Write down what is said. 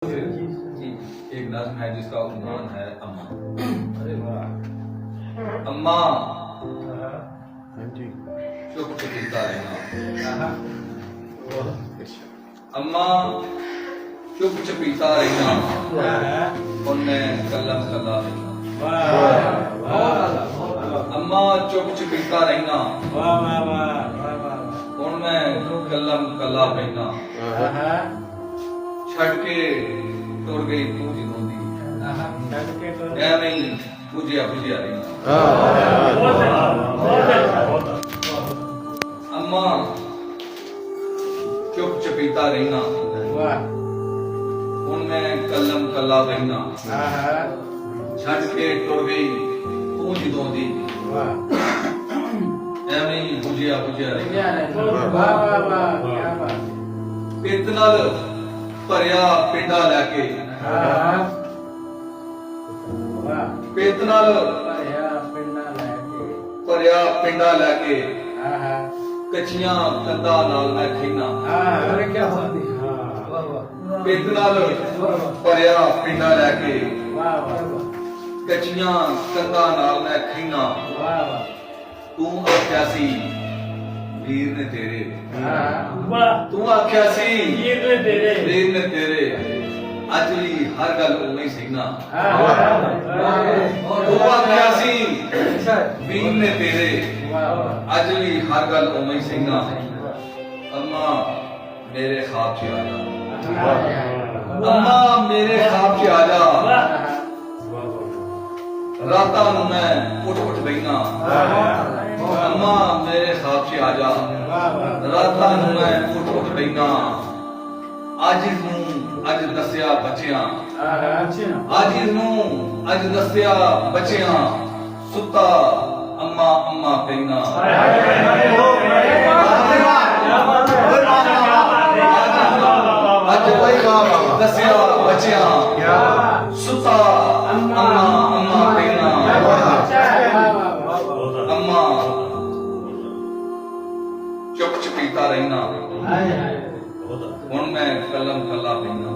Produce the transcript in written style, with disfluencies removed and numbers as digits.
एक नज्म है जिसका उन्वान है अम्मा। अरे वाह। अम्मा चुप चुपीता रहना। अम्मा चुप चुपीता रहना और मैं कलम कला रहना। अम्मा चुप चुपीता रहना और मैं कलम कला रहना। छड़ के तुर गई तू जिदों दी एवें ही बुझिया बुझिया रही। अम्मा चुप चपीता रहना हुण मैं कलम कला बहना। छड़ के तुर गई तू जिदों दी एवें ही बुझिया बुझिया रही। पित नाल भरिया पिंडा लैके पित नाल भरिया पिंडा लैके कच्चियां कंधा नाल मैं खीना। पित नाल भरिया पिंडा लैके कच्चियां कंधा नाल मैं खीना। तू आख्या सी वीर ने तेरे तू आख्या सी वीर ने तेरे अज भी हर गल उवें ही सीना। तू आख्या सी वीर ने तेरे अज भी हर गल उवें ही सीना। अम्मा मेरे ख्वाब च आ जा। अम्मा मेरे ख्वाब च आ जा। रातां नूं मैं उठ उठ बहिना। अम्मा मेरे ख्वाब च आ जा। रातां नूं मैं उठ उठ बहिना। अज दस्या बच्चियां अज दस्या बच्चियां सुता अम्मा अम्मा कहना। अज दस्या बच्चियां सुता अम्मा अम्मा कहना। अम्मा चुप चुपीता रहना हुण मैं कलम कला पीना।